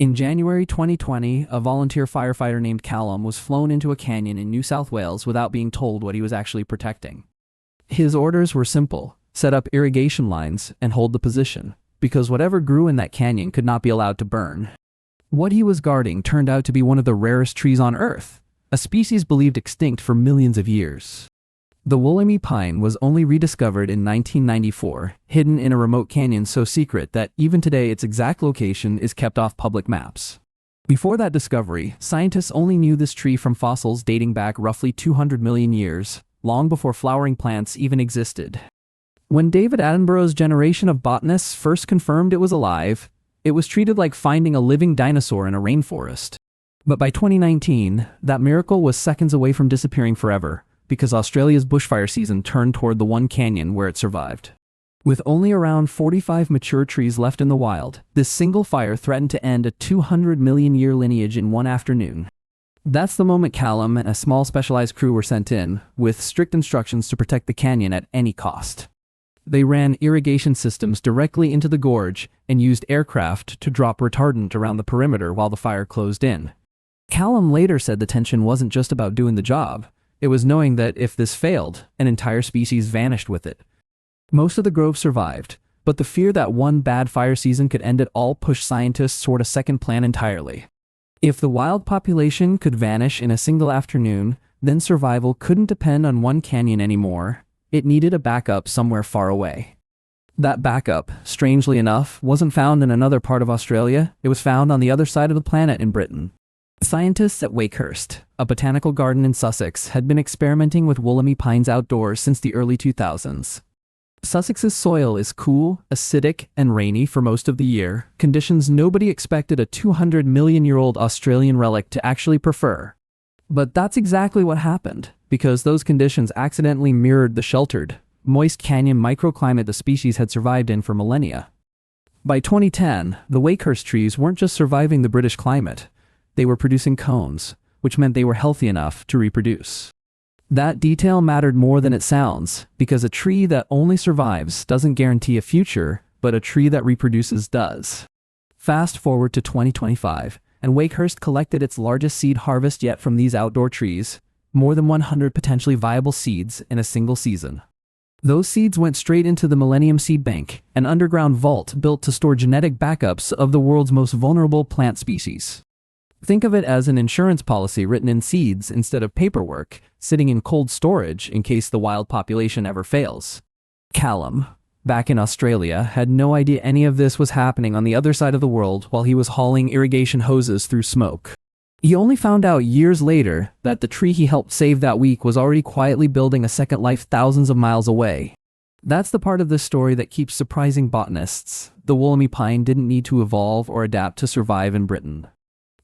In January 2020, a volunteer firefighter named Callum was flown into a canyon in New South Wales without being told what he was actually protecting. His orders were simple: set up irrigation lines and hold the position, because whatever grew in that canyon could not be allowed to burn. What he was guarding turned out to be one of the rarest trees on Earth, a species believed extinct for millions of years. The Wollemi pine was only rediscovered in 1994, hidden in a remote canyon so secret that even today its exact location is kept off public maps. Before that discovery, scientists only knew this tree from fossils dating back roughly 200 million years, long before flowering plants even existed. When David Attenborough's generation of botanists first confirmed it was alive, it was treated like finding a living dinosaur in a rainforest. But by 2019, that miracle was seconds away from disappearing forever, because Australia's bushfire season turned toward the one canyon where it survived. With only around 45 mature trees left in the wild, this single fire threatened to end a 200 million year lineage in one afternoon. That's the moment Callum and a small specialized crew were sent in, with strict instructions to protect the canyon at any cost. They ran irrigation systems directly into the gorge and used aircraft to drop retardant around the perimeter while the fire closed in. Callum later said the tension wasn't just about doing the job. It was knowing that if this failed, an entire species vanished with it. Most of the grove survived, but the fear that one bad fire season could end it all pushed scientists toward a second plan entirely. If the wild population could vanish in a single afternoon, then survival couldn't depend on one canyon anymore. It needed a backup somewhere far away. That backup, strangely enough, wasn't found in another part of Australia. It was found on the other side of the planet in Britain. Scientists at Wakehurst, a botanical garden in Sussex, had been experimenting with Wollemi pines outdoors since the early 2000s. Sussex's soil is cool, acidic, and rainy for most of the year, conditions nobody expected a 200 million year old Australian relic to actually prefer. But that's exactly what happened, because those conditions accidentally mirrored the sheltered, moist canyon microclimate the species had survived in for millennia. By 2010, the Wakehurst trees weren't just surviving the British climate. They were producing cones, which meant they were healthy enough to reproduce. That detail mattered more than it sounds, because a tree that only survives doesn't guarantee a future, but a tree that reproduces does. Fast forward to 2025, and Wakehurst collected its largest seed harvest yet from these outdoor trees, more than 100 potentially viable seeds in a single season. Those seeds went straight into the Millennium Seed Bank, an underground vault built to store genetic backups of the world's most vulnerable plant species. Think of it as an insurance policy written in seeds instead of paperwork, sitting in cold storage in case the wild population ever fails. Callum, back in Australia, had no idea any of this was happening on the other side of the world while he was hauling irrigation hoses through smoke. He only found out years later that the tree he helped save that week was already quietly building a second life thousands of miles away. That's the part of this story that keeps surprising botanists. The Wollemi pine didn't need to evolve or adapt to survive in Britain.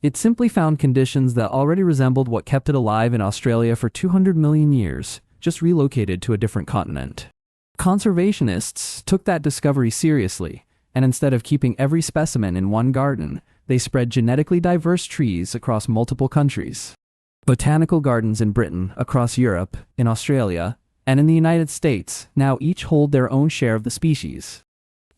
It simply found conditions that already resembled what kept it alive in Australia for 200 million years, just relocated to a different continent. Conservationists took that discovery seriously, and instead of keeping every specimen in one garden, they spread genetically diverse trees across multiple countries. Botanical gardens in Britain, across Europe, in Australia, and in the United States now each hold their own share of the species.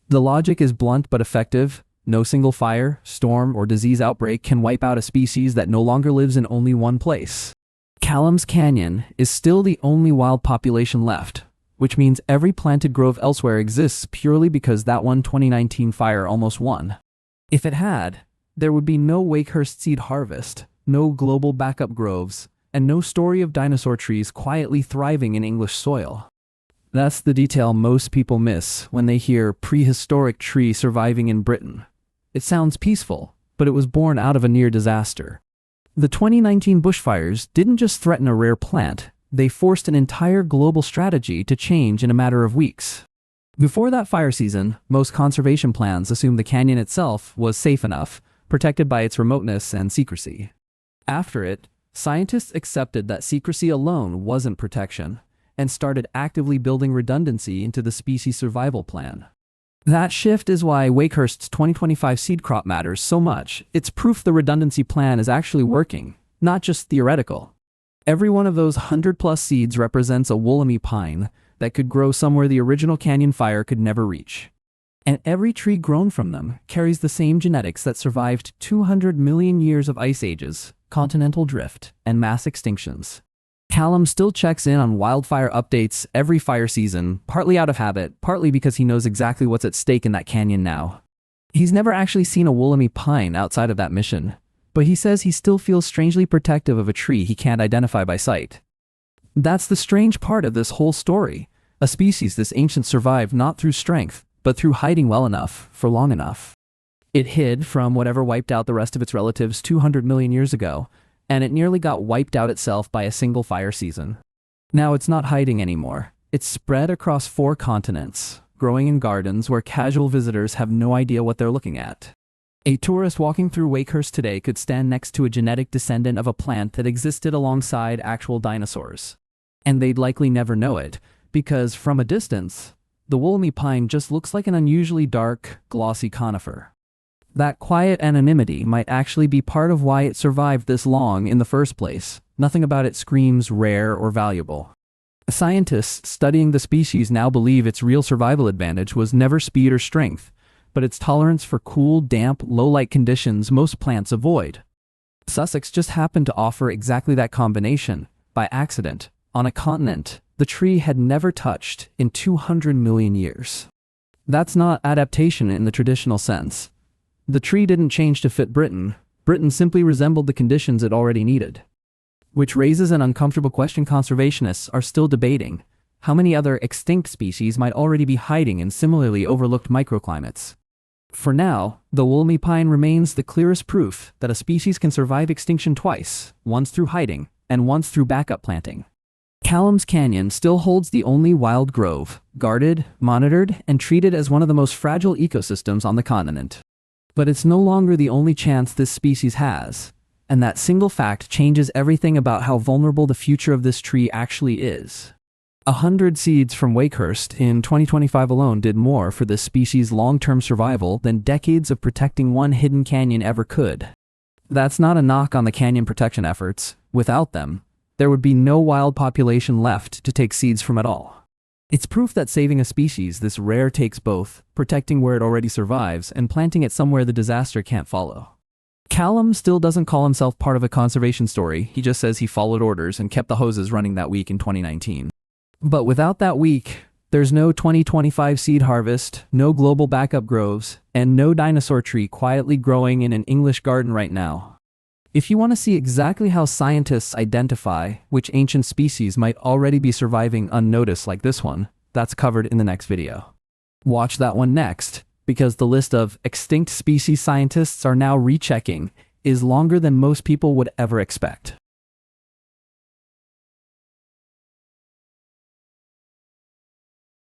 The logic is blunt but effective. No single fire, storm, or disease outbreak can wipe out a species that no longer lives in only one place. Callum's Canyon is still the only wild population left, which means every planted grove elsewhere exists purely because that one 2019 fire almost won. If it had, there would be no Wakehurst seed harvest, no global backup groves, and no story of dinosaur trees quietly thriving in English soil. That's the detail most people miss when they hear prehistoric tree surviving in Britain. It sounds peaceful, but it was born out of a near disaster. The 2019 bushfires didn't just threaten a rare plant, they forced an entire global strategy to change in a matter of weeks. Before that fire season, most conservation plans assumed the canyon itself was safe enough, protected by its remoteness and secrecy. After it, scientists accepted that secrecy alone wasn't protection, and started actively building redundancy into the species survival plan. That shift is why Wakehurst's 2025 seed crop matters so much. It's proof the redundancy plan is actually working, not just theoretical. Every one of those 100+ seeds represents a Wollemi pine that could grow somewhere the original canyon fire could never reach. And every tree grown from them carries the same genetics that survived 200 million years of ice ages, continental drift, and mass extinctions. Callum still checks in on wildfire updates every fire season, partly out of habit, partly because he knows exactly what's at stake in that canyon now. He's never actually seen a Wollemi pine outside of that mission, but he says he still feels strangely protective of a tree he can't identify by sight. That's the strange part of this whole story. A species this ancient survived not through strength, but through hiding well enough for long enough. It hid from whatever wiped out the rest of its relatives 200 million years ago, and it nearly got wiped out itself by a single fire season. Now it's not hiding anymore. It's spread across 4 continents, growing in gardens where casual visitors have no idea what they're looking at. A tourist walking through Wakehurst today could stand next to a genetic descendant of a plant that existed alongside actual dinosaurs. And they'd likely never know it, because from a distance, the Wollemi pine just looks like an unusually dark, glossy conifer. That quiet anonymity might actually be part of why it survived this long in the first place. Nothing about it screams rare or valuable. Scientists studying the species now believe its real survival advantage was never speed or strength, but its tolerance for cool, damp, low-light conditions most plants avoid. Sussex just happened to offer exactly that combination, by accident, on a continent the tree had never touched in 200 million years. That's not adaptation in the traditional sense. The tree didn't change to fit Britain. Britain simply resembled the conditions it already needed. Which raises an uncomfortable question conservationists are still debating. How many other extinct species might already be hiding in similarly overlooked microclimates? For now, the Wollemi pine remains the clearest proof that a species can survive extinction twice, once through hiding, and once through backup planting. Callum's Canyon still holds the only wild grove, guarded, monitored, and treated as one of the most fragile ecosystems on the continent. But it's no longer the only chance this species has, and that single fact changes everything about how vulnerable the future of this tree actually is. 100 seeds from Wakehurst in 2025 alone did more for this species' long-term survival than decades of protecting one hidden canyon ever could. That's not a knock on the canyon protection efforts. Without them, there would be no wild population left to take seeds from at all. It's proof that saving a species this rare takes both protecting where it already survives and planting it somewhere the disaster can't follow. Callum still doesn't call himself part of a conservation story. He just says he followed orders and kept the hoses running that week in 2019. But without that week, there's no 2025 seed harvest, no global backup groves, and no dinosaur tree quietly growing in an English garden right now. If you want to see exactly how scientists identify which ancient species might already be surviving unnoticed like this one, that's covered in the next video. Watch that one next, because the list of extinct species scientists are now rechecking is longer than most people would ever expect.